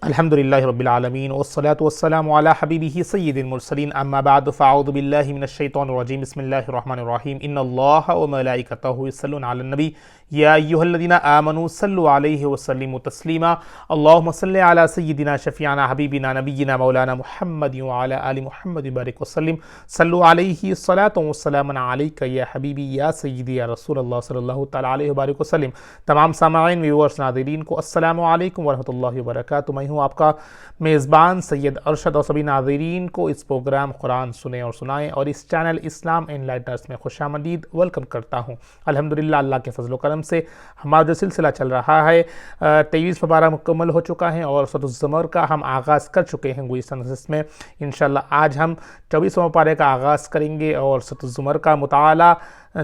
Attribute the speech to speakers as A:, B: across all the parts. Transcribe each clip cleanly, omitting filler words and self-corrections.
A: الحمد للہ رب العالمین والصلاة والسلام علی حبیبہ سید المرسلین اما بعد فاعوذ باللہ من الشیطان الرجیم بسم اللہ الرحمن الرحیم ان اللہ وملائکتہ یصلون علی النبی یا ایہا الذین آمنوا صلوا علیہ وسلموا تسلیما اللہم صلی علی سیدنا شفیعنا حبیبنا نبینا مولانا محمد وعلی آل محمد بارک وسلم صلوا علیہ الصلاۃ والسلام علیک یا حبیبی یا سیدی یا رسول اللہ صلی اللہ تعالی علیہ وبارک وسلم۔ تمام سامعین ویورز ناظرین کو السلام علیکم ورحمۃ اللہ وبرکاتہ۔ میں ہوں آپ کا میزبان سید ارشد اور سبھی ناظرین کو اس پروگرام قرآن سنیں اور سنائیں اور اس چینل اسلام انلائٹنرز میں خوش آمدید ویلکم کرتا ہوں۔ الحمدللہ اللہ کے فضل و کرم سے ہمارا جو سلسلہ چل رہا ہے 23 پارہ مکمل ہو چکا ہے اور سورۃ الزمر کا ہم آغاز کر چکے ہیں گزشتہ نشست میں۔ انشاءاللہ آج ہم 24واں پارے کا آغاز کریں گے اور سورۃ الزمر کا مطالعہ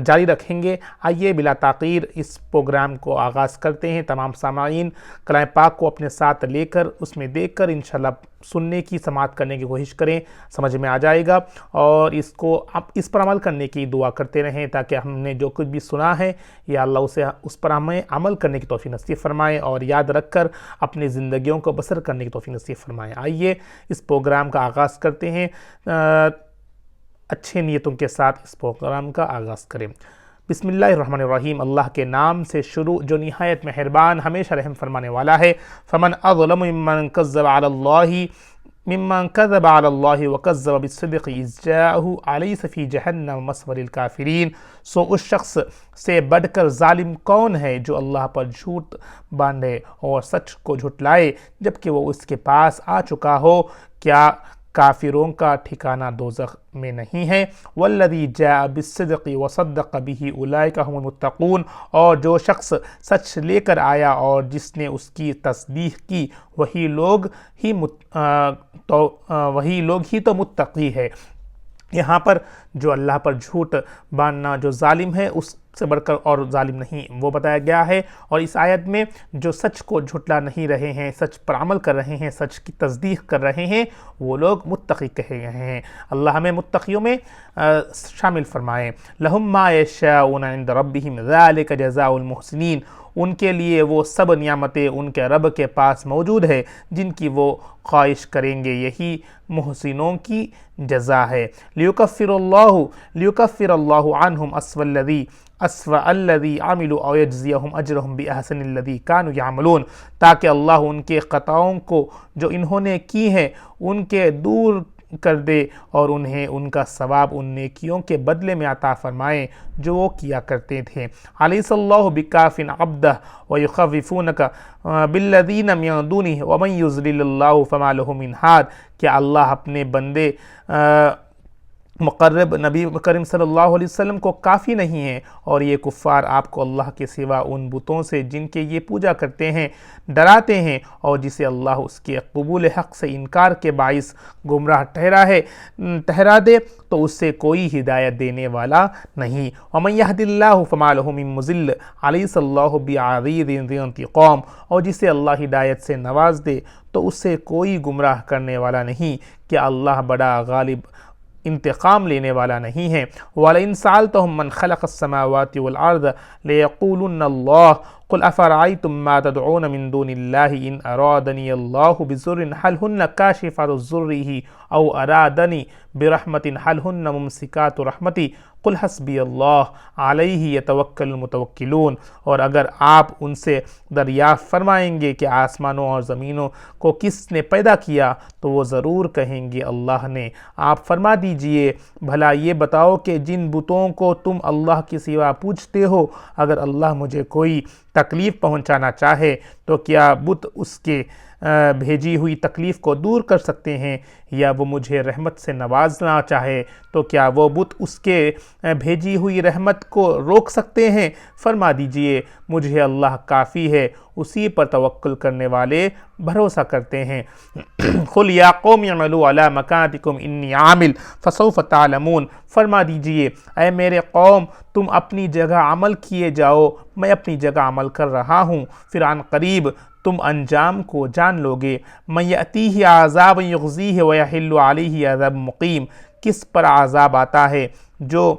A: جاری رکھیں گے۔ آئیے بلا تاخیر اس پروگرام کو آغاز کرتے ہیں۔ تمام سامعین کلام پاک کو اپنے ساتھ لے کر اس میں دیکھ کر انشاءاللہ سننے کی سماعت کرنے کی کوشش کریں، سمجھ میں آ جائے گا اور اس پر عمل کرنے کی دعا کرتے رہیں تاکہ ہم نے جو کچھ بھی سنا ہے یا اللہ اس پر ہمیں عمل کرنے کی توفیق نصیب فرمائے اور یاد رکھ کر اپنی زندگیوں کو بسر کرنے کی توفیق نصیب فرمائے۔ آئیے اس پروگرام کا آغاز کرتے ہیں، اچھے نیتوں کے ساتھ اس پروگرام کا آغاز کریں۔ بسم اللہ الرحمن الرحیم، اللہ کے نام سے شروع جو نہایت مہربان ہمیشہ رحم فرمانے والا ہے۔ فمن اظلم ممن کذب علی اللہ وکذب بالصدق اذ جاءہ الیس فی جہنم مثوی للکافرین، سو اس شخص سے بڑھ کر ظالم کون ہے جو اللہ پر جھوٹ باندھے اور سچ کو جھٹلائے جبکہ وہ اس کے پاس آ چکا ہو، کیا کافروں کا ٹھکانہ دوزخ میں نہیں ہے؟ والذی جاء بالصدق وصدق بہ اولئک هم المتقون، اور جو شخص سچ لے کر آیا اور جس نے اس کی تصدیق کی وہی لوگ ہی تو متقی ہے۔ یہاں پر جو اللہ پر جھوٹ باندھنا جو ظالم ہے اس سے بڑھ کر اور ظالم نہیں وہ بتایا گیا ہے، اور اس آیت میں جو سچ کو جھٹلا نہیں رہے ہیں، سچ پر عمل کر رہے ہیں، سچ کی تصدیق کر رہے ہیں، وہ لوگ متقی کہے گئے ہیں۔ اللہ ہمیں متقیوں میں شامل فرمائے۔ لہم ما یشاءون عند ربہم ذلک جزاء المحسنین، ان کے لیے وہ سب نعمتیں ان کے رب کے پاس موجود ہے جن کی وہ خواہش کریں گے، یہی محسنوں کی جزا ہے۔ لیکفر اللہ عنہم اسوأ الذی عملوا او یجزیہم اجرہم باحسن الذی کانوا یعملون، تاکہ اللہ ان کے خطاؤں کو جو انہوں نے کی ہیں ان کے دور کر دے اور انہیں ان کا ثواب ان نیکیوں کے بدلے میں عطا فرمائے جو وہ کیا کرتے تھے۔ الیس اللہ بکاف عبدہ ویخوفونک بالذین من دونہ ومن یضلل اللہ فما لہ من ہاد، کہ اللہ اپنے بندے مقرب نبی کریم صلی اللہ علیہ وسلم کو کافی نہیں ہے اور یہ کفار آپ کو اللہ کے سوا ان بتوں سے جن کے یہ پوجا کرتے ہیں ڈراتے ہیں، اور جسے اللہ اس کے قبول حق سے انکار کے باعث گمراہ ٹھہرا دے تو اس سے کوئی ہدایت دینے والا نہیں۔ ومن یہد اللہ فما لہ من مضل الیس اللہ بعزیز ذی انتقام، اور جسے اللہ ہدایت سے نواز دے تو اس سے کوئی گمراہ کرنے والا نہیں کہ اللہ بڑا غالب انتقام لینے والا نہیں ہے۔ وَلَئِن سَأَلْتَهُم مَّنْ خَلَقَ السَّمَاوَاتِ وَالْأَرْضَ لَيَقُولُنَّ اللَّهُ قُلْ أَفَرَأَيْتُم مَّا تَدْعُونَ مِن دُونِ اللَّهِ إِنْ أَرَادَنِيَ اللَّهُ بِضُرٍّ هَلْ هُنَّ كَاشِفَاتُ ضُرِّهِ أَوْ أَرَادَنِي بِرَحْمَةٍ هَلْ هُنَّ مُمْسِكَاتُ رَحْمَتِهِ قُلْ حَسْبِيَ اللَّهُ عَلَيْهِ يَتَوَكَّلُ الْمُتَوَكِّلُونَ، اور اگر آپ ان سے دریافت فرمائیں گے کہ آسمانوں اور زمینوں کو کس نے پیدا کیا تو وہ ضرور کہیں گے اللہ نے۔ آپ فرما دیجئے بھلا یہ بتاؤ کہ جن بتوں کو تم اللہ کے سوا پوجتے ہو، اگر اللہ مجھے کوئی تکلیف پہنچانا چاہے تو کیا بت اس کے بھیجی ہوئی تکلیف کو دور کر سکتے ہیں، یا وہ مجھے رحمت سے نوازنا چاہے تو کیا وہ بت اس کے بھیجی ہوئی رحمت کو روک سکتے ہیں؟ فرما دیجئے مجھے اللہ کافی ہے، اسی پر توکل کرنے والے بھروسہ کرتے ہیں۔ قل یا قوم اعملوا علی مکانتکم انی عامل فسوف تعلمون، فرما دیجئے اے میرے قوم تم اپنی جگہ عمل کیے جاؤ، میں اپنی جگہ عمل کر رہا ہوں، پھر عن قریب تم انجام کو جان لوگے۔ من یأتیہ عذاب یخزیہ ویحل علیہ عذاب مقیم، کس پر عذاب آتا ہے جو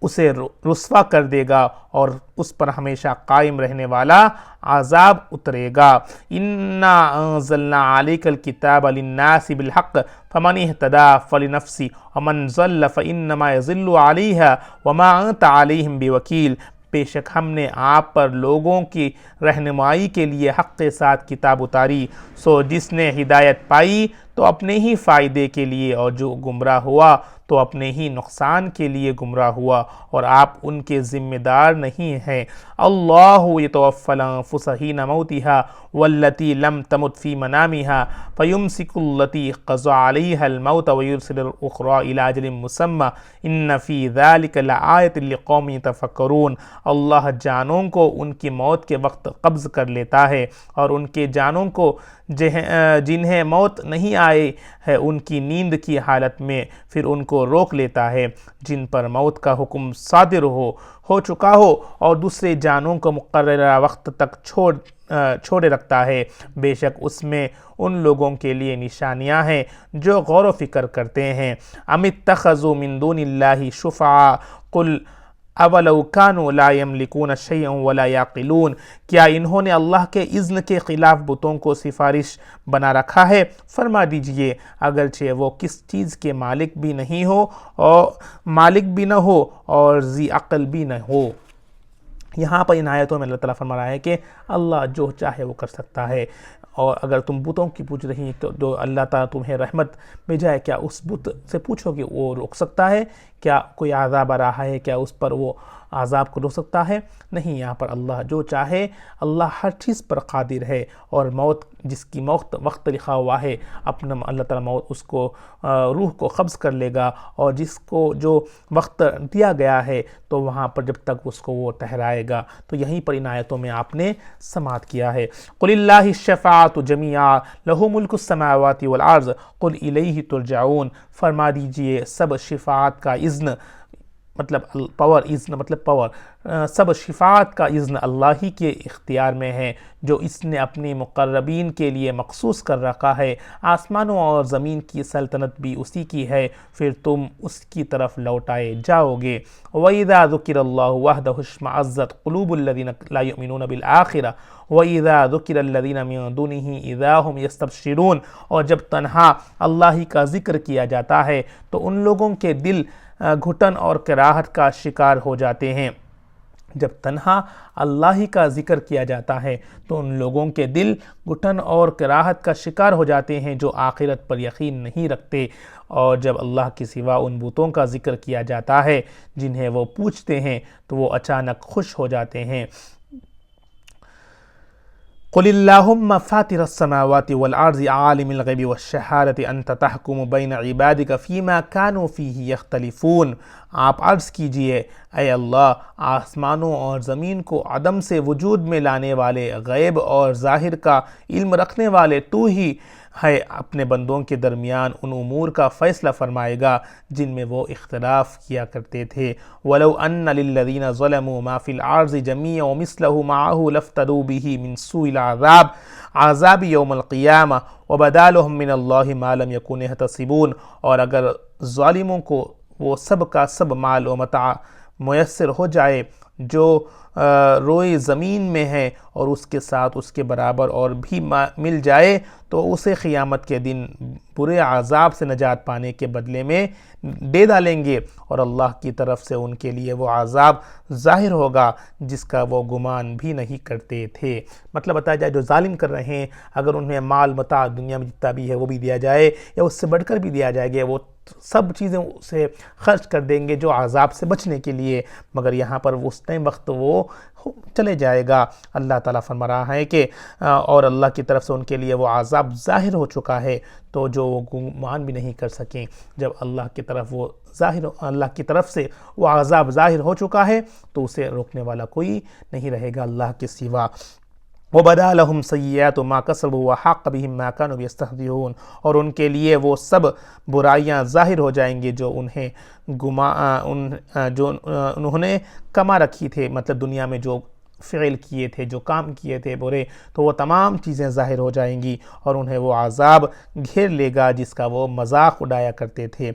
A: اسے رسوا کر دے گا اور اس پر ہمیشہ قائم رہنے والا عذاب اترے گا۔ اِنَّا أَنزَلْنَا عَلَيْكَ الْكِتَابَ لِلنَّاسِ بِالْحَقِّ فَمَنِ اهْتَدَىٰ فَلِنَفْسِهِ وَمَنْ ضَلَّ فَإِنَّمَا يَضِلُّ عَلَيْهَا وَمَا أَنتَ عَلَيْهِمْ بِوَكِيلٍ۔ بے شک ہم نے آپ پر لوگوں کی رہنمائی کے لیے حق کے ساتھ کتاب اتاری، سو جس نے ہدایت پائی تو اپنے ہی فائدے کے لیے، اور جو گمراہ ہوا تو اپنے ہی نقصان کے لیے گمراہ ہوا، اور آپ ان کے ذمہ دار نہیں ہیں۔ اللہ یتوفی الانفس حین موتها والتی لم تمت فی منامها فیمسک التی قضى علیها الموت ویرسل الاخرى الی اجل مسمى ان فی ذلک لآیۃ لقوم یتفکرون۔ اللہ جانوں کو ان کی موت کے وقت قبض کر لیتا ہے، اور ان کے جانوں کو جنہیں موت نہیں آئی ہے ان کی نیند کی حالت میں پھر ان کو روک لیتا ہے جن پر موت کا حکم صادر ہو چکا ہو، اور دوسرے جانوں کو مقررہ وقت تک چھوڑے رکھتا ہے۔ بے شک اس میں ان لوگوں کے لیے نشانیاں ہیں جو غور و فکر کرتے ہیں۔ ام اتخذوا من دون اللہ شفعاء قل اولو کانوا لا یملکون شیئا ولا یعقلون۔ کیا انہوں نے اللہ کے اذن کے خلاف بتوں کو سفارش بنا رکھا ہے؟ فرما دیجئے اگرچہ وہ کس چیز کے مالک بھی نہیں ہو اور مالک بھی نہ ہو اور ذی عقل بھی نہ ہو۔ یہاں پر ان آیتوں میں اللہ تعالیٰ فرما رہا ہے کہ اللہ جو چاہے وہ کر سکتا ہے، اور اگر تم بتوں کی پوچھ رہی تو جو اللہ تعالیٰ تمہیں رحمت بھیجائے، کیا اس بت سے پوچھو کہ وہ روک سکتا ہے؟ کیا کوئی عذاب آ رہا ہے، کیا اس پر وہ عذاب کو روک سکتا ہے؟ نہیں، یہاں پر اللہ جو چاہے، اللہ ہر چیز پر قادر ہے، اور موت جس کی وقت لکھا ہوا ہے اپنا اللہ تعالیٰ موت اس کو روح کو قبض کر لے گا، اور جس کو جو وقت دیا گیا ہے تو وہاں پر جب تک اس کو وہ ٹھہرائے گا۔ تو یہیں پر ان آیتوں میں آپ نے سماعت کیا ہے۔ قل اللہ الشفاعۃ جمیعا لہ ملک السماوات والارض قل الیہ ترجعون۔ فرما دیجئے سب شفاعت کا اذن مطلب پاور، سب شفاعت کا اذن اللہ ہی کے اختیار میں ہے، جو اس نے اپنے مقربین کے لیے مخصوص کر رکھا ہے۔ آسمانوں اور زمین کی سلطنت بھی اسی کی ہے، پھر تم اس کی طرف لوٹائے جاؤ گے۔ وَإِذَا ذُكِرَ اللَّهُ وَحْدَهُ اشْمَأَزَّتْ قُلُوبُ الَّذِينَ لَا يُؤْمِنُونَ بِالْآخِرَةِ وَإِذَا ذُكِرَ الَّذِينَ مِن دُونِهِ إِذَا هُمْ يَسْتَبْشِرُونَ۔ اور جب تنہا اللہ ہی کا ذکر کیا جاتا ہے تو ان لوگوں کے دل گھٹن اور کراہت کا شکار ہو جاتے ہیں۔ جب تنہا اللہ ہی کا ذکر کیا جاتا ہے تو ان لوگوں کے دل گھٹن اور کراہت کا شکار ہو جاتے ہیں جو آخرت پر یقین نہیں رکھتے، اور جب اللہ کے سوا ان بتوں کا ذکر کیا جاتا ہے جنہیں وہ پوجتے ہیں تو وہ اچانک خوش ہو جاتے ہیں۔ قل اللہم فاطر السماوات والارض عالم الغیب والشہادۃ انت تحکم بین عبادک فیما کانوا فیہ یختلفون۔ آپ عرض کیجئے اے اللہ، آسمانوں اور زمین کو عدم سے وجود میں لانے والے، غیب اور ظاہر کا علم رکھنے والے تو ہی ہے، اپنے بندوں کے درمیان ان امور کا فیصلہ فرمائے گا جن میں وہ اختلاف کیا کرتے تھے۔ وَلَوْ أَنَّ لِلَّذِينَ ظَلَمُوا مَا فِي الْأَرْضِ جَمِيعًا وَمِثْلَهُ مَعَهُ لَافْتَدَوْا بِهِ مِنْ سُوءِ عَذَابِ يَوْمِ الْقِيَامَةِ وَبَدَا لَهُم مِّنَ اللَّهِ مَا لَمْ يَكُونُوا يَحْتَسِبُونَ۔ اور اگر ظالموں کو وہ سب کا سب مال و متاع میسر ہو جائے جو روئے زمین میں ہے، اور اس کے ساتھ اس کے برابر اور بھی مل جائے، تو اسے قیامت کے دن برے عذاب سے نجات پانے کے بدلے میں دے ڈالیں گے، اور اللہ کی طرف سے ان کے لیے وہ عذاب ظاہر ہوگا جس کا وہ گمان بھی نہیں کرتے تھے۔ مطلب بتایا جائے جو ظالم کر رہے ہیں، اگر انہیں مال متاع دنیا میں جتنا بھی ہے وہ بھی دیا جائے یا اس سے بڑھ کر بھی دیا جائے گا، وہ سب چیزیں اسے خرچ کر دیں گے جو عذاب سے بچنے کے لیے، مگر یہاں پر اس ٹائم وقت وہ چلے جائے گا۔ اللہ تعالیٰ فرما رہا ہے کہ اور اللہ کی طرف سے ان کے لیے وہ عذاب ظاہر ہو چکا ہے، تو جو وہ گمان بھی نہیں کر سکیں۔ جب اللہ کی طرف سے وہ عذاب ظاہر ہو چکا ہے تو اسے روکنے والا کوئی نہیں رہے گا اللہ کے سوا۔ وَبَدَا لَهُمْ سَيِّئَاتُ مَا كَسَبُوا وَحَاقَ بِهِم مَّا كَانُوا يَسْتَهْزِئُونَ۔ اور ان کے لیے وہ سب برائیاں ظاہر ہو جائیں گے جو انہوں نے کما رکھی تھے، مطلب دنیا میں جو فعل کیے تھے، جو کام کیے تھے برے، تو وہ تمام چیزیں ظاہر ہو جائیں گی اور انہیں وہ عذاب گھیر لے گا جس کا وہ مذاق اڑایا کرتے تھے۔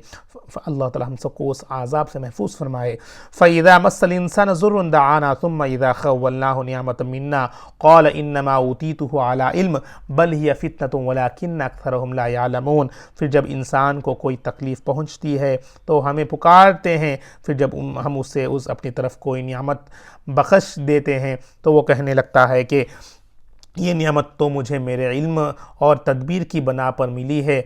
A: اللہ تعالی ہم سب کو اس عذاب سے محفوظ فرمائے۔ فَإِذَا مَسَّ الْإِنسَانَ ضُرٌّ دَعَانَا ثُمَّ إِذَا خَوَّلْنَاهُ نِعْمَةً مِنَّا قَالَ إِنَّمَا أُوتِيتُهُ عَلَى عِلْمٍ بَلْ هِيَ فِتْنَةٌ وَلَٰكِنَّ أَكْثَرَهُمْ لَا يَعْلَمُونَ۔ پھر جب انسان کو کوئی تکلیف پہنچتی ہے تو ہمیں پکارتے ہیں، پھر جب ہم اسے اپنی طرف کوئی نعمت بخش دیتے ہیں تو وہ کہنے لگتا ہے کہ یہ نعمت تو مجھے میرے علم اور تدبیر کی بنا پر ملی ہے،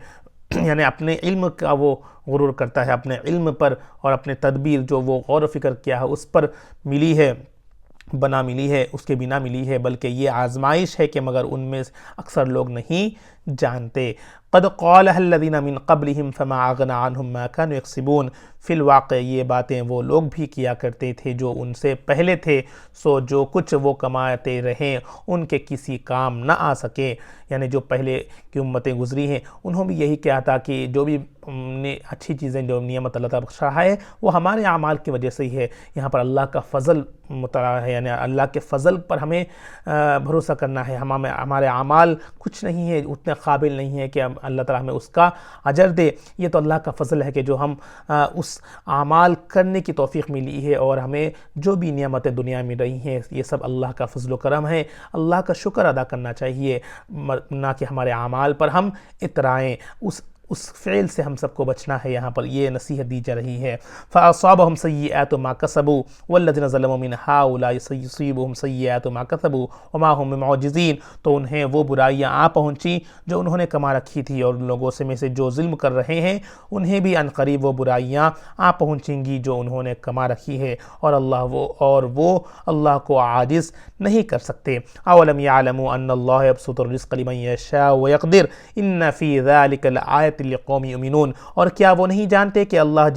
A: یعنی اپنے علم کا وہ غرور کرتا ہے، اپنے علم پر اور اپنے تدبیر جو وہ غور و فکر کیا ہے اس پر ملی ہے، بنا ملی ہے، اس کے بنا ملی ہے، بلکہ یہ آزمائش ہے کہ مگر ان میں اکثر لوگ نہیں جانتے۔ قد قالها الذين من قبلهم فما اغنى عنهم ما كانوا يكسبون۔ فی الواقع یہ باتیں وہ لوگ بھی کیا کرتے تھے جو ان سے پہلے تھے، سو جو کچھ وہ کماتے رہیں ان کے کسی کام نہ آ سکے، یعنی جو پہلے کی امتیں گزری ہیں انہوں بھی یہی کہا تھا کہ جو بھی اچھی چیزیں جو نعمت اللہ تعالیٰ بخشا ہے وہ ہمارے اعمال کی وجہ سے ہی ہے۔ یہاں پر اللہ کا فضل مطلع ہے، یعنی اللہ کے فضل پر ہمیں بھروسہ کرنا ہے، ہمارے اعمال کچھ نہیں ہے، اتنے قابل نہیں ہے کہ اللہ تعالیٰ ہمیں اس کا اجر دے۔ یہ تو اللہ کا فضل ہے کہ جو ہم اس اعمال کرنے کی توفیق ملی ہے، اور ہمیں جو بھی نعمتیں دنیا میں رہی ہیں یہ سب اللہ کا فضل و کرم ہے۔ اللہ کا شکر ادا کرنا چاہیے، نہ کہ ہمارے اعمال پر ہم اترائیں۔ اس فعل سے ہم سب کو بچنا ہے، یہاں پر یہ نصیحت دی جا رہی ہے۔ فَأَصَابَهُمْ سَيِّئَاتُ مَا كَسَبُوا وَالَّذِينَ ظَلَمُوا مِنْ هَٰؤُلَاءِ سَيُصِيبُهُمْ سَيِّئَاتُ مَا كَسَبُوا وَمَا هُمْ بِمُعْجِزِينَ۔ تو انہیں وہ برائیاں آ پہنچی جو انہوں نے کما رکھی تھی، اور ان لوگوں میں سے جو ظلم کر رہے ہیں انہیں بھی عنقریب وہ برائیاں آ پہنچیں گی جو انہوں نے کما رکھی ہے، اور وہ اللہ کو عاجز نہیں کر سکتے۔ أَوَلَمْ يَعْلَمُوا أَنَّ اللَّهَ يَبْسُطُ الرِّزْقَ لِمَن يَشَاءُ وَيَقْدِرُ إِنَّ فِي ذَلِكَ لَآيَةً لِقَوْمٍ يُؤْمِنُونَ۔ اور کیا وہ نہیں جانتے کہ اللہ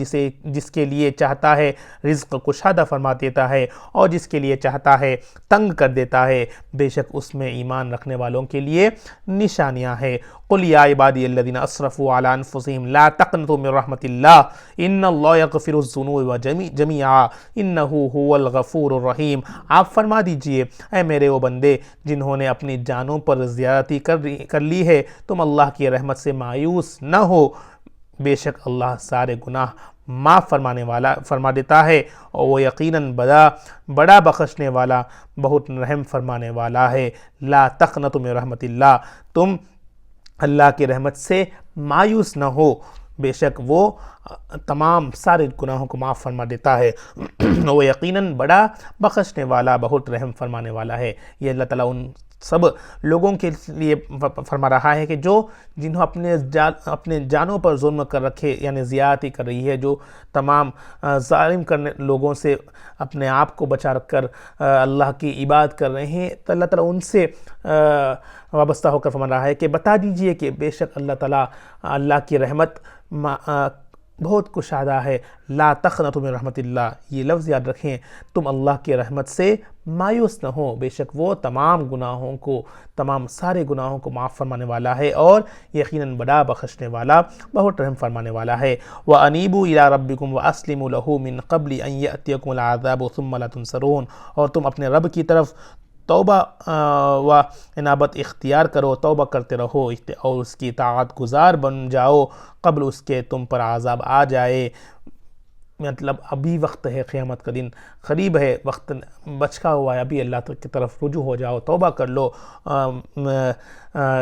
A: جس کے لیے چاہتا ہے رزق کشادہ فرما دیتا ہے، اور جس کے لیے چاہتا ہے تنگ کر دیتا ہے، بے شک اس میں ایمان رکھنے والوں کے لیے نشانیاں ہیں۔ قُلْ يَا عِبَادِيَ الَّذِينَ أَسْرَفُوا عَلَىٰ أَنفُسِهِمْ لَا تَقْنَطُوا مِن رَحْمَةِ اللَّهِ إِنَّ اللَّهَ يَغْفِرُ الذُّنُوبَ جَمِيعًا إِنَّهُ هُوَ الْغَفُورُ الرَّحِيمُ۔ آپ فرما دیجئے اے میرے وہ بندے جنہوں نے اپنی جانوں پر زیادتی کر لی ہے، تم اللہ کی رحمت سے مایوس نہ ہو، بے شک اللہ سارے گناہ معاف فرما دیتا ہے، اور وہ یقیناً بڑا بخشنے والا، بہت رحم فرمانے والا ہے۔ لا تقنطوا من رحمت اللہ، تم اللہ کی رحمت سے مایوس نہ ہو، بے شک وہ تمام سارے گناہوں کو معاف فرما دیتا ہے، وہ یقیناً بڑا بخشنے والا، بہت رحم فرمانے والا ہے۔ یہ اللہ تعالیٰ ان سب لوگوں کے لیے فرما رہا ہے کہ جنہوں اپنے جانوں پر ظلم کر رکھے، یعنی زیادتی کر رہی ہے، جو تمام ظالم کرنے لوگوں سے اپنے آپ کو بچا رکھ کر اللہ کی عبادت کر رہے ہیں، تو اللہ تعالیٰ ان سے وابستہ ہو کر فرما رہا ہے کہ بتا دیجئے کہ بے شک اللہ تعالیٰ اللہ کی رحمت بہت کشادہ ہے۔ لا تقنطوا من رحمت اللہ، یہ لفظ یاد رکھیں، تم اللہ کی رحمت سے مایوس نہ ہو، بے شک وہ تمام سارے گناہوں کو معاف فرمانے والا ہے، اور یقیناً بڑا بخشنے والا، بہت رحم فرمانے والا ہے۔ وَأَنِيبُوا إِلَىٰ رَبِّكُمْ وَأَسْلِمُوا لَهُ مِن قَبْلِ أَن يَأْتِيَكُمُ الْعَذَابُ ثُمَّ لَا تُنصَرُونَ۔ اور تم اپنے رب کی طرف توبہ و انابت اختیار کرو، توبہ کرتے رہو اور اس کی اطاعت گزار بن جاؤ قبل اس کے تم پر عذاب آ جائے۔ مطلب ابھی وقت ہے، قیامت کا دن قریب ہے، وقت بچا ہوا ہے، ابھی اللہ کی طرف رجوع ہو جاؤ، توبہ کر لو،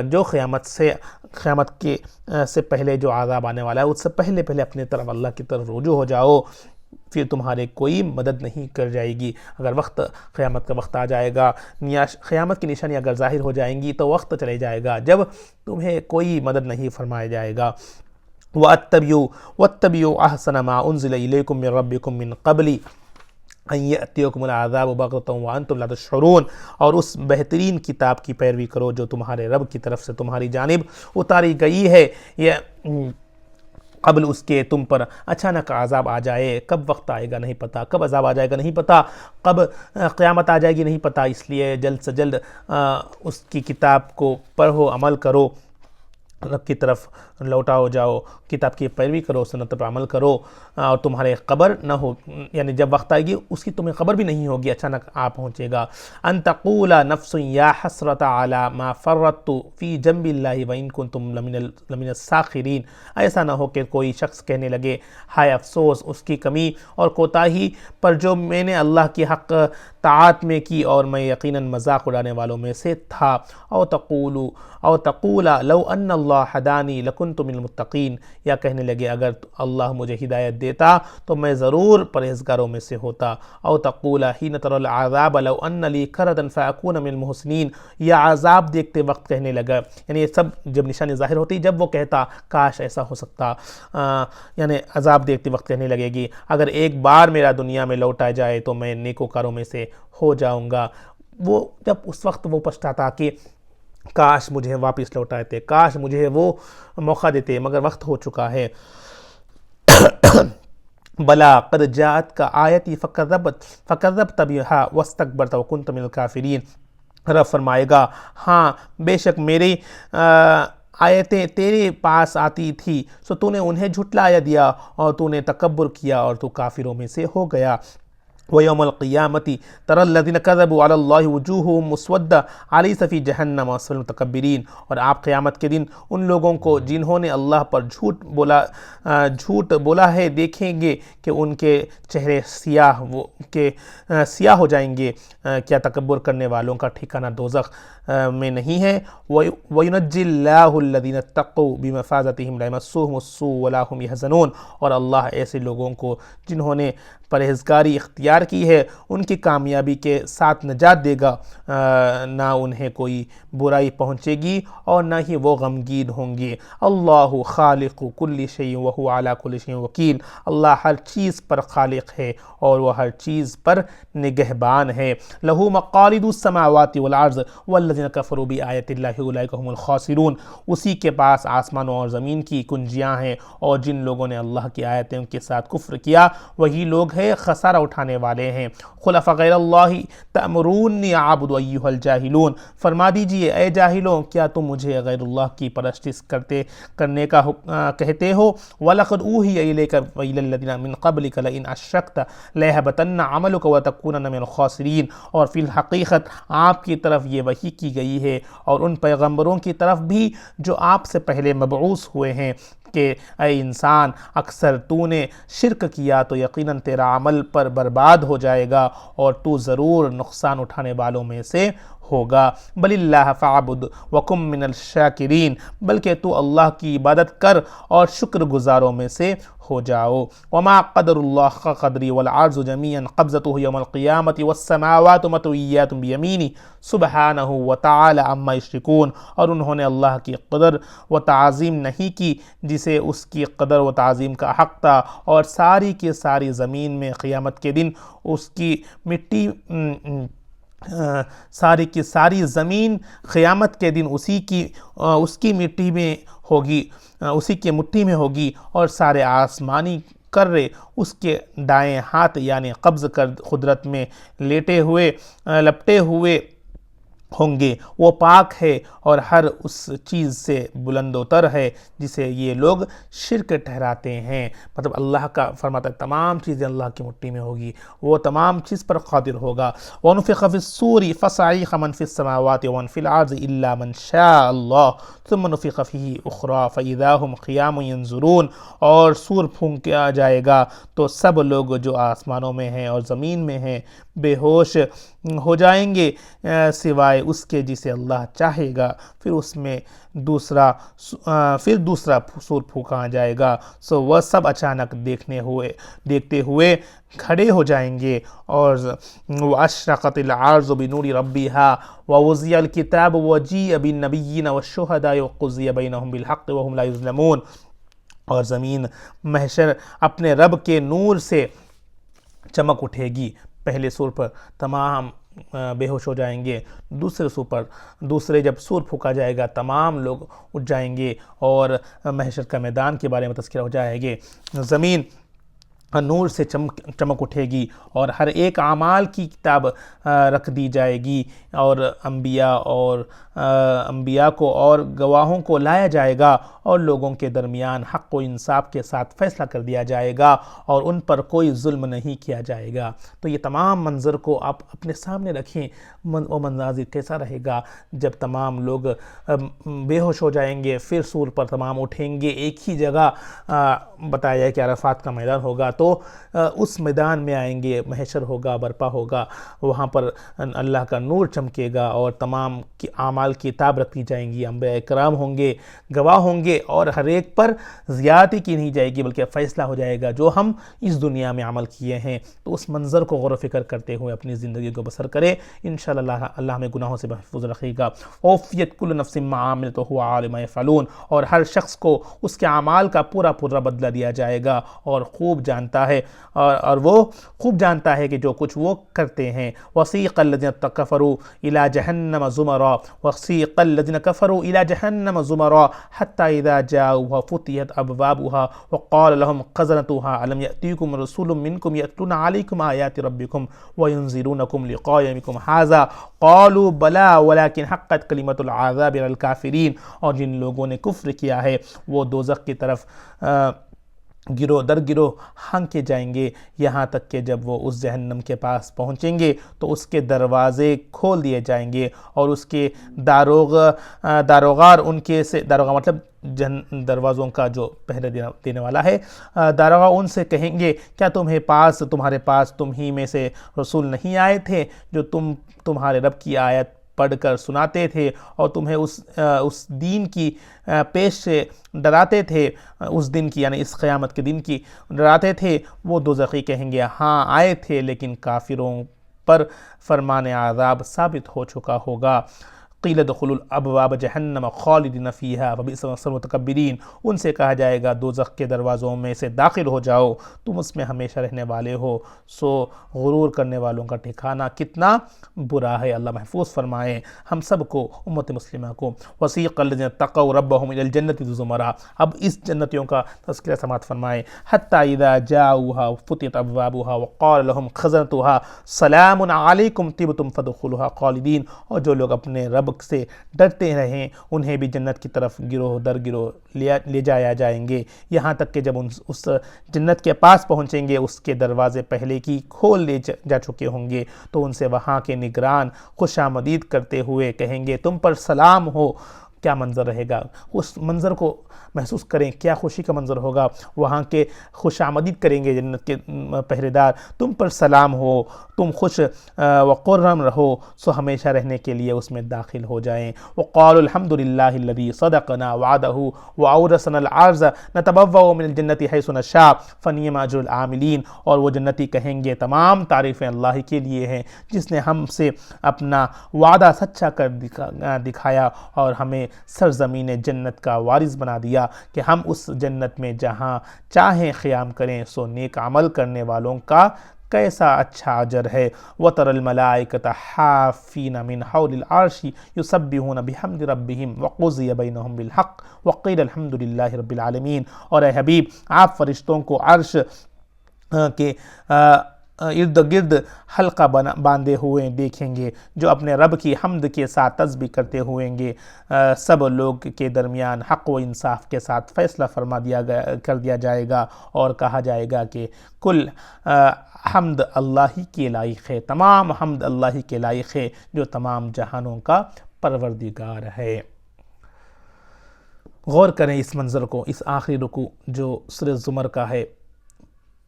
A: جو قیامت سے پہلے جو عذاب آنے والا ہے اس سے پہلے اپنے طرف اللہ کی طرف رجوع ہو جاؤ، پھر تمہارے کوئی مدد نہیں کر جائے گی۔ اگر قیامت کا وقت آ جائے گا، قیامت کی نشانی اگر ظاہر ہو جائیں گی تو وقت چلے جائے گا جب تمہیں کوئی مدد نہیں فرمایا جائے گا۔ وَاتَّبِعُوا أَحْسَنَ مَا أُنزِلَ إِلَيْكُم مِّن رَّبِّكُم مِّن قَبْلِ أَن يَأْتِيَكُمُ الْعَذَابُ بَغْتَةً وَأَنتُمْ لَا تَشْعُرُونَ۔ اور اس بہترین کتاب کی پیروی کرو جو تمہارے رب کی طرف سے تمہاری جانب اتاری گئی ہے، یہ قبل اس کے تم پر اچانک عذاب آ جائے۔ کب وقت آئے گا نہیں پتہ، کب عذاب آ جائے گا نہیں پتہ، کب قیامت آ جائے گی نہیں پتہ، اس لیے جلد سے جلد اس کی کتاب کو پڑھو، عمل کرو، رب کی طرف لوٹاؤ جاؤ، کتاب کی پیروی کرو، سنت پر عمل کرو، اور تمہارے قبر نہ ہو، یعنی جب وقت آئے گی اس کی تمہیں خبر بھی نہیں ہوگی، اچانک آ پہنچے گا۔ ان تقول نفس یا حسرت علی ما فرطت فی جنب اللہ وان کنتم لمن الساخرین، ایسا نہ ہو کہ کوئی شخص کہنے لگے ہائے افسوس اس کی کمی اور کوتاہی پر جو میں نے اللہ کی حق طاعت میں کی اور میں یقیناً مذاق اڑانے والوں میں سے تھا۔ او تقول لو ان اللہ ہدانی لکنت من المتقین، یا کہنے لگے اگر اللہ مجھے ہدایت دیتا تو میں ضرور پرہیزگاروں میں سے ہوتا۔ او تقول حین تری العذاب لو ان لی کردا فاکون من المحسنین، یا عذاب دیکھتے وقت کہنے لگا، یعنی یہ سب جب نشانی ظاہر ہوتی جب وہ کہتا کاش ایسا ہو سکتا، یعنی عذاب دیکھتے وقت کہنے لگے گی اگر ایک بار میرا دنیا میں لوٹا جائے تو میں نیکوکاروں میں سے ہو جاؤں گا۔ وہ جب اس وقت وہ پچھتاتا کہ کاش مجھے واپس لوٹاتے، کاش مجھے وہ موقع دیتے، مگر وقت ہو چکا ہے۔ بلا قد جاءتک آیتی فکذبت بہا واستکبرت وکنت من الکافرین، رب فرمائے گا ہاں بے شک میری آیتیں تیرے پاس آتی تھی سو تو نے انہیں جھٹلایا دیا اور تو نے تکبر کیا اور تو کافروں میں سے ہو گیا۔ وَيَوْمَ الْقِيَامَةِ تَرَى الَّذِينَ كَذَبُوا عَلَى اللَّهِ وُجُوهُهُمْ مُسْوَدَّةٌ أَلَيْسَ فِي جَهَنَّمَ مَثْوًى لِلْمُتَكَبِّرِينَ، اور آپ قیامت کے دن ان لوگوں کو جنہوں نے اللہ پر جھوٹ بولا ہے دیکھیں گے کہ ان کے چہرے سیاہ ہو جائیں گے، کیا تکبر کرنے والوں کا ٹھکانہ دوزخ میں نہیں ہے۔ وَيُنَجِّي اللَّهُ الَّذِينَ اتَّقَوْا بِمَفَازَتِهِمْ لَا يَمَسُّهُمُ السُّوءُ وَلَا هُمْ يَحْزَنُونَ، اور اللہ ایسے لوگوں کو جنہوں نے پرہیزگاری اختیار کی ہے ان کی کامیابی کے ساتھ نجات دے گا، نہ انہیں کوئی برائی پہنچے گی اور نہ ہی وہ غمگین ہوں گے۔ اللہ خالق کل شیء وہو علی کل شیء وکیل، اللہ ہر چیز پر خالق ہے اور وہ ہر چیز پر نگہبان ہے۔ لہ مقالید السماوات والارض والذین کفروا بآیات اللہ اولئک هم الخاسرون، اسی کے پاس آسمانوں اور زمین کی کنجیاں ہیں اور جن لوگوں نے اللہ کی آیتوں کے ساتھ کفر کیا وہی لوگ ہیں خسارہ اٹھانے والے ہیں۔ قل افغیر اللہ تأمرونی اعبد ایھا الجاہلون، فرما دیجئے اے جاہلوں کیا تم مجھے غیر اللہ کی پرستش کرنے کا کہتے ہو؟ وَلَقَدْ أُوحِيَ إِلَيْكَ وَإِلَى الَّذِينَ مِن قَبْلِكَ لَئِنْ أَشْرَكْتَ لَيَحْبَطَنَّ عَمَلُكَ وَتَكُونَنَّ مِنَ الْخَاسِرِينَ، اور فی الحقیقت آپ کی طرف یہ وحی کی گئی ہے اور ان پیغمبروں کی طرف بھی جو آپ سے پہلے مبعوث ہوئے ہیں کہ اے انسان اکثر تو نے شرک کیا تو یقیناً تیرا عمل پر برباد ہو جائے گا اور تو ضرور نقصان اٹھانے والوں میں سے ہوگا۔ بل اللہ فاعبد وکم من الشاکرین، بلکہ تو اللہ کی عبادت کر اور شکر گزاروں میں سے ہو جاؤ۔ وما قدر اللہ حق قدری والعرض جميعا قبضته یوم القیامت والسماوات مطویات بیمینہ سبحانہ وتعالی عما یشرکون، اور انہوں نے اللہ کی قدر و تعظیم نہیں کی جسے اس کی قدر و تعظیم کا حق تھا، اور ساری کی ساری زمین میں قیامت کے دن اس کی مٹی ساری کی ساری زمین قیامت کے دن اس کی مٹی میں ہوگی، اسی کے مٹھی میں ہوگی، اور سارے آسمانی کرے اس کے دائیں ہاتھ یعنی قبض کر قدرت میں لپٹے ہوئے ہوں گے۔ وہ پاک ہے اور ہر اس چیز سے بلند و تر ہے جسے یہ لوگ شرک ٹھہراتے ہیں۔ مطلب اللہ کا فرماتا ہے تمام چیزیں اللہ کی مٹھی میں ہوگی، وہ تمام چیز پر قادر ہوگا۔ وَنُفِخَ فِي الصُّورِ فَصَعِقَ مَن فِي السَّمَاوَاتِ وَمَن فِي الْأَرْضِ إِلَّا مَن شَاءَ اللَّهُ ثُمَّ نُفِخَ فِيهِ أُخْرَىٰ فَإِذَا هُمْ قِيَامٌ يَنظُرُونَ، اور سور پھونکا جائے گا تو سب لوگ جو آسمانوں میں ہیں اور زمین میں ہیں بے ہوش ہو جائیں گے سوائے اس کے جسے اللہ چاہے گا، پھر دوسرا سور پھونکا جائے گا، سو وہ سب اچانک دیکھتے ہوئے کھڑے ہو جائیں گے۔ اور وَأَشْرَقَتِ الْأَرْضُ بِنُورِ رَبِّهَا وَوُضِعَ الْكِتَابُ وَجِيءَ بِالنَّبِيِّينَ وَالشُّهَدَاءِ وَقُضِيَ بَيْنَهُم بِالْحَقِّ وَهُمْ لَا يُظْلَمُونَ، اور زمین محشر اپنے رب کے نور سے چمک اٹھے گی۔ پہلے سور پر تمام بے ہوش ہو جائیں گے، دوسرے جب سور پھونکا جائے گا تمام لوگ اٹھ جائیں گے اور محشر کا میدان کے بارے میں تذکرہ ہو جائے گے۔ زمین نور سے چمک اٹھے گی اور ہر ایک اعمال کی کتاب رکھ دی جائے گی، اور انبیاء کو اور گواہوں کو لایا جائے گا، اور لوگوں کے درمیان حق و انصاف کے ساتھ فیصلہ کر دیا جائے گا، اور ان پر کوئی ظلم نہیں کیا جائے گا۔ تو یہ تمام منظر کو آپ اپنے سامنے رکھیں، وہ مناظر کیسا رہے گا جب تمام لوگ بے ہوش ہو جائیں گے، پھر سور پر تمام اٹھیں گے، ایک ہی جگہ بتایا جائے کہ عرفات کا میدان ہوگا، تو اس میدان میں آئیں گے، محشر ہوگا، برپا ہوگا، وہاں پر اللہ کا نور چمکے گا، اور تمام کی اعمال کی کتاب رکھ دی جائیں گی، انبیاء کرام ہوں گے، گواہ ہوں گے، اور ہر ایک پر زیادتی کی نہیں جائے گی بلکہ فیصلہ ہو جائے گا جو ہم اس دنیا میں عمل کیے ہیں۔ تو اس منظر کو غور و فکر کرتے ہوئے اپنی زندگی کو بسر کرے، انشاءاللہ اللہ ہمیں گناہوں سے محفوظ رکھے گا۔ اوفیت کل نفس ما عملت وهو عالم ما یفعلون، اور ہر شخص کو اس کے اعمال کا پورا بدلہ دیا جائے گا، اور خوب جانتا ہے اور وہ خوب جانتا ہے کہ جو کچھ وہ کرتے ہیں۔ وسیق الذین کفروا الی جہنم زمرا، وسیق الذین کفروا الی جہنم زمرا حتی اذا جاؤوها فتحت ابوابها وقال لهم خزنتها الم یأتیکم رسول منکم یتلون علیکم آیات ربکم وینذرونکم لقاء یومکم هذا قالوا بلی ولکن حقت کلمۃ العذاب علی الکافرین، اور جن لوگوں نے کفر کیا ہے وہ دوزخ کی طرف گروہ در گروہ ہنکے جائیں گے، یہاں تک کہ جب وہ اس جہنم کے پاس پہنچیں گے تو اس کے دروازے کھول دیے جائیں گے، اور اس کے داروغار ان کے سے، داروغہ مطلب دروازوں کا جو پہرے دینے والا ہے، داروغہ ان سے کہیں گے کیا تمہارے پاس تم ہی میں سے رسول نہیں آئے تھے جو تمہارے رب کی آیت پڑھ کر سناتے تھے اور تمہیں اس دین کی پیش سے ڈراتے تھے، اس دن کی یعنی اس قیامت کے دن کی ڈراتے تھے؟ وہ دوزخی کہیں گے ہاں آئے تھے، لیکن کافروں پر فرمان عذاب ثابت ہو چکا ہوگا۔ قیل ادخلوا الابواب جہنم خالدین فیہا فبئس مثوى المتکبرین، ان سے کہا جائے گا دوزخ کے دروازوں میں سے داخل ہو جاؤ، تم اس میں ہمیشہ رہنے والے ہو، سو غرور کرنے والوں کا ٹھکانہ کتنا برا ہے۔ اللہ محفوظ فرمائے ہم سب کو، امت مسلمہ کو۔ وسیق الذین اتقوا ربهم الی الجنۃ زمرا، اب اس جنتیوں کا تذکرہ سماعت فرمائے۔ حتی اذا جاؤوها فتحت ابوابها وقال لهم خزنتها سلام علیکم طبتم فادخلوها خالدین، اور جو لوگ اپنے رب سے ڈرتے رہیں انہیں بھی جنت کی طرف گروہ در گروہ لے جایا جائیں گے، یہاں تک کہ جب اس جنت کے پاس پہنچیں گے اس کے دروازے پہلے کی کھول لے جا چکے ہوں گے، تو ان سے وہاں کے نگران خوش آمدید کرتے ہوئے کہیں گے تم پر سلام ہو۔ کیا منظر رہے گا، اس منظر کو محسوس کریں، کیا خوشی کا منظر ہوگا، وہاں کے خوش آمدید کریں گے جنت کے پہرے دار، تم پر سلام ہو، تم خوش وقرم رہو، سو ہمیشہ رہنے کے لیے اس میں داخل ہو جائیں۔ وقالوا الحمد للہ الذی صدقنا وعدہ واورثنا الارض نتبوأ من الجنۃ حیث نشاء فنعم اجر العاملین، اور وہ جنتی کہیں گے تمام تعریفیں اللہ کے لیے ہیں جس نے ہم سے اپنا وعدہ سچا کر دکھایا اور ہمیں سرزمین جنت کا وارث بنا دیا کہ ہم اس جنت میں جہاں چاہیں قیام کریں، سو نیک عمل کرنے والوں کا کیسا اچھا اجر ہے۔ وَتَرَى الْمَلَائِكَةَ حَافِّينَ مِنْ حَوْلِ الْعَرْشِ يُسَبِّحُونَ بِحَمْدِ رَبِّهِمْ وَقُضِيَ بَيْنَهُمْ بِالْحَقِّ وَقِيلَ الْحَمْدُ لِلَّهِ رَبِّ الْعَالَمِينَ، اور اے حبیب آپ فرشتوں کو عرش کے ارد گرد حلقہ باندھے ہوئے دیکھیں گے جو اپنے رب کی حمد کے ساتھ تسبیح کرتے ہوئیں گے، سب لوگ کے درمیان حق و انصاف کے ساتھ فیصلہ کر دیا جائے گا، اور کہا جائے گا کہ کل حمد اللہ ہی کے لائق ہے، تمام حمد اللہ ہی کے لائق ہے جو تمام جہانوں کا پروردگار ہے۔ غور کریں اس منظر کو، اس آخری رکوع جو سورہ زمر کا ہے،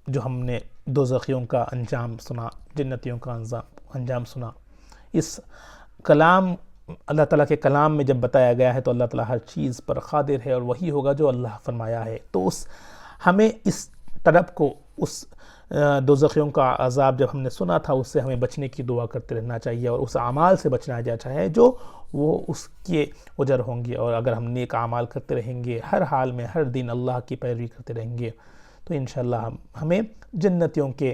A: جو ہم نے دوزخیوں کا انجام سنا، جنتیوں کا انجام سنا۔ اس کلام اللہ تعالیٰ کے کلام میں جب بتایا گیا ہے تو اللہ تعالیٰ ہر چیز پر قادر ہے اور وہی ہوگا جو اللہ فرمایا ہے، تو ہمیں اس طرف کو، اس دوزخیوں کا عذاب جب ہم نے سنا تھا اس سے ہمیں بچنے کی دعا کرتے رہنا چاہیے، اور اس اعمال سے بچنا چاہیے جو وہ اس کے اجر ہوں گے، اور اگر ہم نیک اعمال کرتے رہیں گے ہر حال میں، ہر دن اللہ کی پیروی کرتے رہیں گے، تو انشاءاللہ ہمیں جنتیوں کے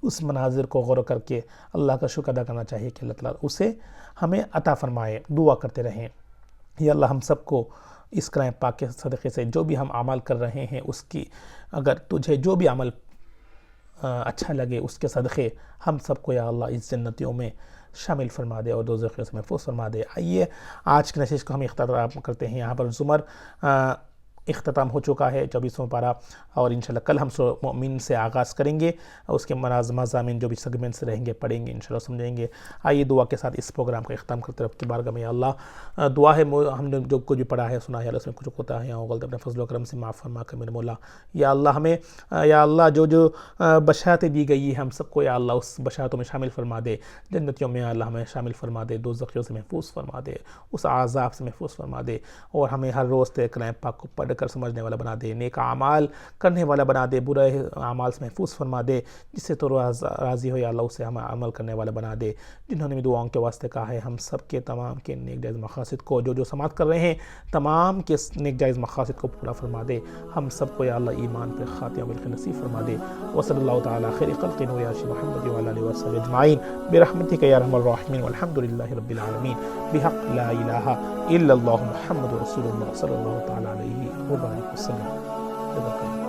A: اس مناظر کو غور کر کے اللہ کا شکر ادا کرنا چاہیے کہ اللہ تعالیٰ اسے ہمیں عطا فرمائے۔ دعا کرتے رہیں یا اللہ ہم سب کو اس کلام پاک کے صدقے سے جو بھی ہم عمل کر رہے ہیں اس کی، اگر تجھے جو بھی عمل اچھا لگے اس کے صدقے ہم سب کو یا اللہ اس جنتیوں میں شامل فرما دے اور دوزخیوں سے محفوظ فرما دے۔ آئیے آج کی نشست کو ہم اختتام کرتے ہیں، یہاں پر زمر اختتام ہو چکا ہے 24واں پارہ، اور انشاءاللہ کل ہم مؤمن سے آغاز کریں گے، اس کے مضامین جو بھی سیگمنٹس رہیں گے پڑھیں گے، انشاءاللہ سمجھیں گے۔ آئیے دعا کے ساتھ اس پروگرام کو اختتام کرتے رب کی بارگاہ میں۔ یا اللہ دعا ہے ہم نے جو کچھ بھی پڑھا ہے سنا ہے، اللہ اس میں کچھ ہوتا ہے یا غلط اپنے فضل و کرم سے معاف فرما کر میرے مولا۔ یا اللہ ہمیں یا اللہ جو بشارتیں دی گئی ہیں ہم سب کو یا اللہ اس بشارتوں میں شامل فرما دے، جنتیوں میں اللہ ہمیں شامل فرما دے، دوزخیوں سے محفوظ فرما دے، اس عذاب سے محفوظ فرما دے، اور ہمیں ہر روز تیرے کلام پاک کو پڑھ کر سمجھنے والا بنا دے، نیک اعمال کرنے والا بنا دے، برے اعمال سے محفوظ فرما دے، جس سے تو راضی ہو یا اللہ اسے ہمیں عمل کرنے والا بنا دے۔ جنہوں نے بھی دعاؤں کے واسطے کہا ہے، ہم سب کے تمام کے نیک جائز مقاصد کو جو سماعت کر رہے ہیں تمام کے نیک جائز مقاصد کو پورا فرما دے، ہم سب کو یا اللہ ایمان پہ خاتمہ بالخیر نصیب فرما دے۔ وصلی اللہ تعالی خیر خلق نوریاش محمد وعلی آلہ وصحبہ اجمعین برحمتک یا ارحم الراحمین والحمد للہ رب العالمین بحق لا الہ الا اللہ محمد رسول اللہ صلی اللہ تعالی علیہ وبارک وسلم۔